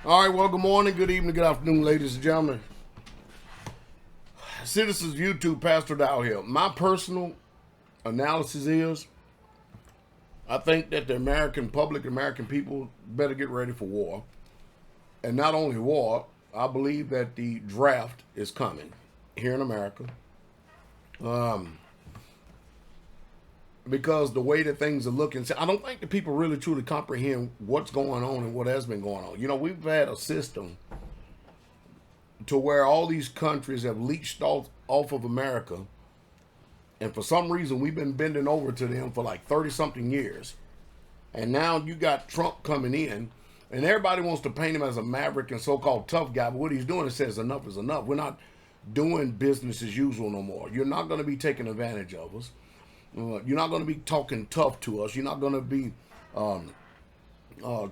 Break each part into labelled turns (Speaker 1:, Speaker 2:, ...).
Speaker 1: All right, well, good morning, good evening, good afternoon, ladies and gentlemen. Citizens YouTube, Pastor Dowell here. My personal analysis is I think that the American public, American people better get ready for war. And not only war, I believe that the draft is coming here in America. Because the way that things are looking, I don't think the people really truly comprehend what's going on and what has been going on. You know, we've had a system to where all these countries have leached off of America, and for some reason we've been bending over to them for like 30-something years. And now you got Trump coming in, and everybody wants to paint him as a maverick and so-called tough guy, but what he's doing is says enough is enough. We're not doing business as usual no more. You're not going to be taking advantage of us. You're not going to be talking tough to us. You're not going to be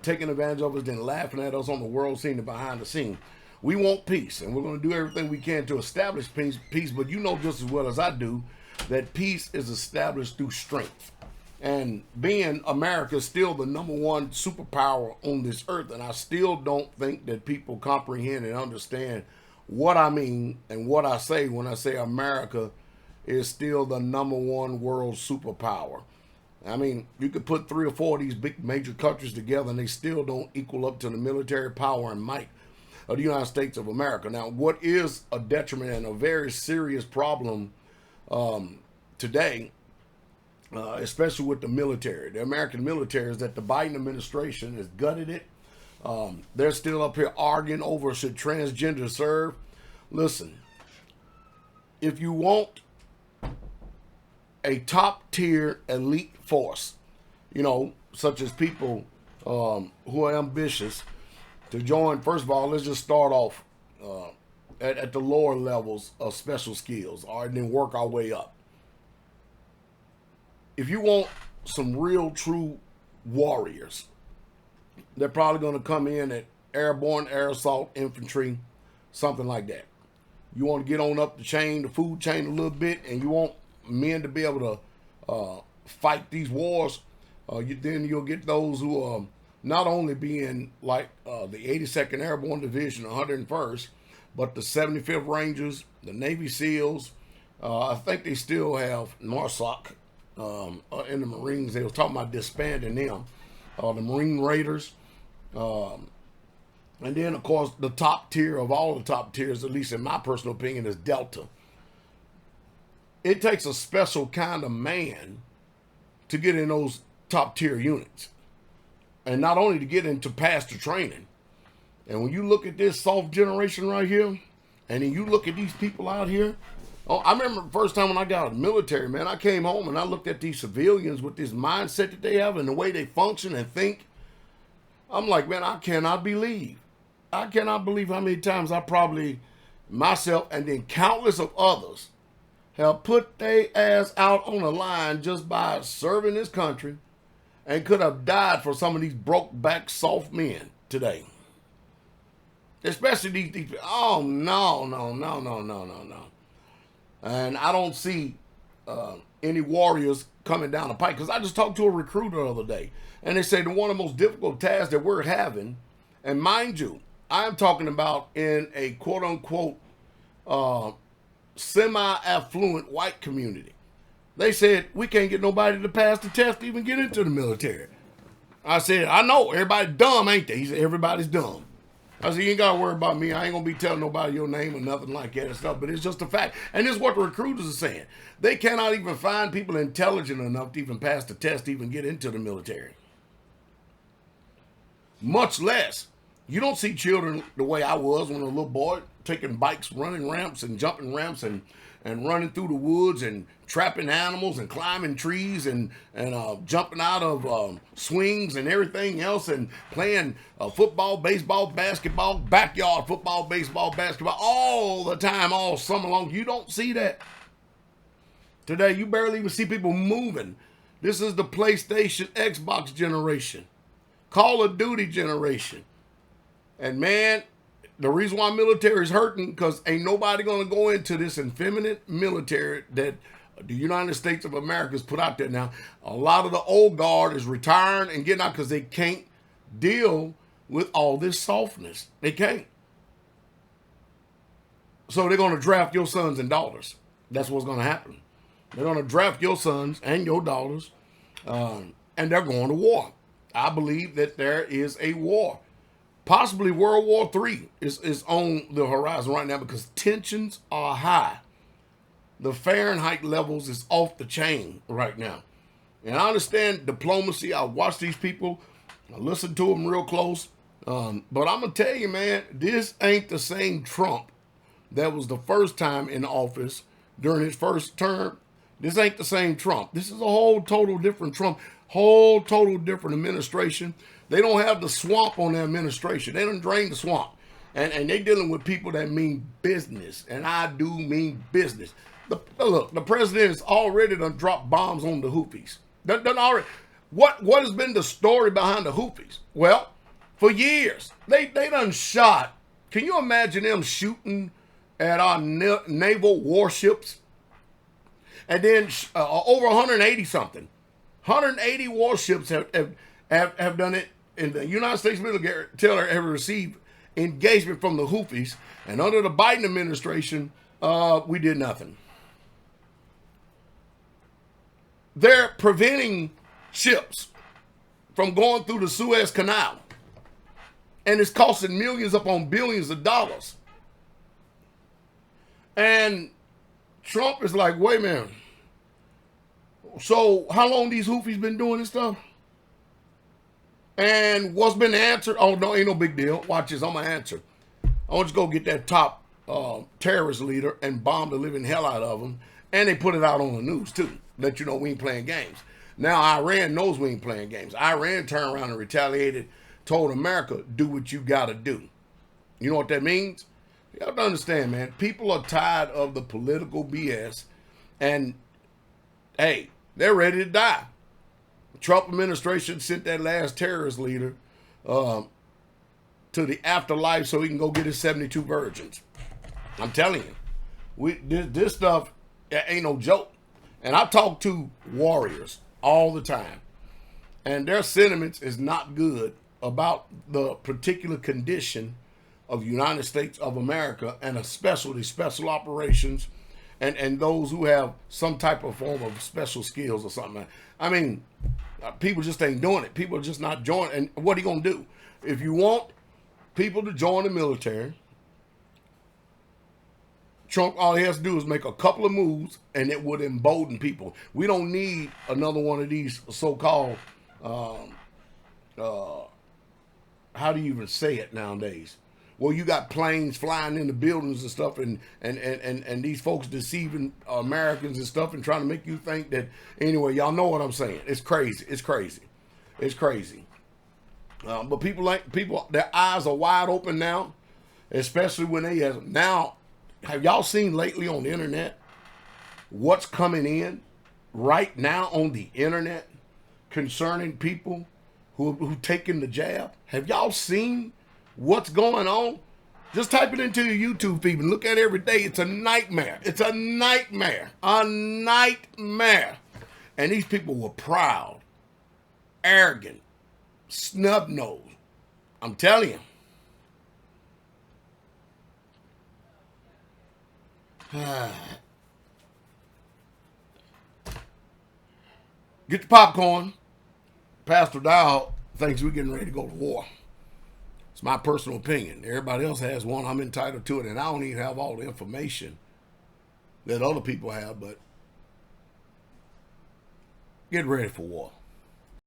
Speaker 1: taking advantage of us, then laughing at us on the world scene and behind the scene. We want peace, and we're going to do everything we can to establish peace. But you know just as well as I do that peace is established through strength. And being America is still the number one superpower on this earth, and I still don't think that people comprehend and understand what I mean and what I say when I say America is still the number one world superpower. I mean, you could put 3 or 4 of these big major countries together and they still don't equal up to the military power and might of the United States of America. Now, what is a detriment and a very serious problem today, especially with the military, the American military, is that the Biden administration has gutted it. They're still up here arguing over should transgender serve. Listen, if you want a top-tier elite force, you know, such as people who are ambitious to join, first of all, let's just start off at the lower levels of special skills, all right, and then work our way up. If you want some real, true warriors, they're probably going to come in at airborne, air assault, infantry, something like that. You want to get on up the chain, the food chain a little bit, and you want men to be able to fight these wars, then you'll get those who are not only being like the 82nd Airborne Division, 101st, but the 75th Rangers, the Navy SEALs. I think they still have MARSOC in the Marines. They were talking about disbanding them. The Marine Raiders. And then, of course, the top tier of all the top tiers, at least in my personal opinion, is Delta. It takes a special kind of man to get in those top tier units. And not only to get into pastor training. And when you look at this soft generation right here, and then you look at these people out here, I remember the first time when I got out of the military, man, I came home and I looked at these civilians with this mindset that they have and the way they function and think. I'm like, man, I cannot believe how many times I probably, myself and then countless of others, have put their ass out on the line just by serving this country and could have died for some of these broke back soft men today. Especially these oh, no. And I don't see any warriors coming down the pike. Because I just talked to a recruiter the other day. And they said that one of the most difficult tasks that we're having, and mind you, I'm talking about in a quote-unquote semi-affluent white community. They said, we can't get nobody to pass the test to even get into the military. I said, I know, everybody's dumb, ain't they? He said, everybody's dumb. I said, you ain't got to worry about me. I ain't going to be telling nobody your name or nothing like that and stuff, but it's just a fact. And this is what the recruiters are saying. They cannot even find people intelligent enough to even pass the test to even get into the military. Much less, you don't see children the way I was when I was a little boy, taking bikes, running ramps and jumping ramps and running through the woods and trapping animals and climbing trees and jumping out of swings and everything else and playing football, baseball, basketball, backyard football, baseball, basketball all the time, all summer long. You don't see that. Today, you barely even see people moving. This is the PlayStation, Xbox generation, Call of Duty generation. And man, the reason why military is hurting because ain't nobody going to go into this effeminate military that the United States of America has put out there now. A lot of the old guard is retiring and getting out because they can't deal with all this softness. They can't. So they're going to draft your sons and daughters. That's what's going to happen. They're going to draft your sons and your daughters, and they're going to war. I believe that there is a war. Possibly World War III is on the horizon right now because tensions are high. The Fahrenheit levels is off the chain right now. And I understand diplomacy. I watch these people. I listen to them real close. But I'm going to tell you, man, this ain't the same Trump that was the first time in office during his first term. This ain't the same Trump. This is a whole total different Trump, whole total different administration. They don't have the swamp on their administration. They don't drain the swamp. And they're dealing with people that mean business. And I do mean business. Look, the president has already done dropped bombs on the Houthis. What has been the story behind the Houthis? Well, for years, they done shot. Can you imagine them shooting at our naval warships? And then over 180 something. 180 warships have done it. In the United States military have received engagement from the Houthis. And under the Biden administration, we did nothing. They're preventing ships from going through the Suez Canal. And it's costing millions upon billions of dollars. And Trump is like, wait a minute. So how long these Houthis been doing this stuff? And what's been the answer? Oh, no, ain't no big deal. Watch this, I'm going to answer. I want you to go get that top terrorist leader and bomb the living hell out of him. And they put it out on the news, too. Let you know we ain't playing games. Now, Iran knows we ain't playing games. Iran turned around and retaliated, told America, do what you got to do. You know what that means? You have to understand, man. People are tired of the political BS. And, hey, they're ready to die. The Trump administration sent that last terrorist leader to the afterlife so he can go get his 72 virgins. I'm telling you, this stuff ain't no joke. And I talk to warriors all the time, and their sentiments is not good about the particular condition of the United States of America, and especially special operations and those who have some type of form of special skills or something. I mean, people just ain't doing it. People are just not joining. And what are you going to do? If you want people to join the military, Trump, all he has to do is make a couple of moves, and it would embolden people. We don't need another one of these so-called, how do you even say it nowadays? Well, you got planes flying into buildings and stuff, and these folks deceiving Americans and stuff and trying to make you think that, anyway, y'all know what I'm saying. It's crazy. It's crazy. It's crazy. But people, their eyes are wide open now, especially when they have now. Have y'all seen lately on the internet what's coming in right now on the internet concerning people who taking the jab? Have y'all seen what's going on? Just type it into your YouTube feed and look at it every day. It's a nightmare. It's a nightmare. A nightmare. And these people were proud, arrogant, snub-nosed. I'm telling you. Get the popcorn. Pastor Dowell thinks we're getting ready to go to war. It's my personal opinion. Everybody else has one. I'm entitled to it, and I don't even have all the information that other people have, but get ready for war.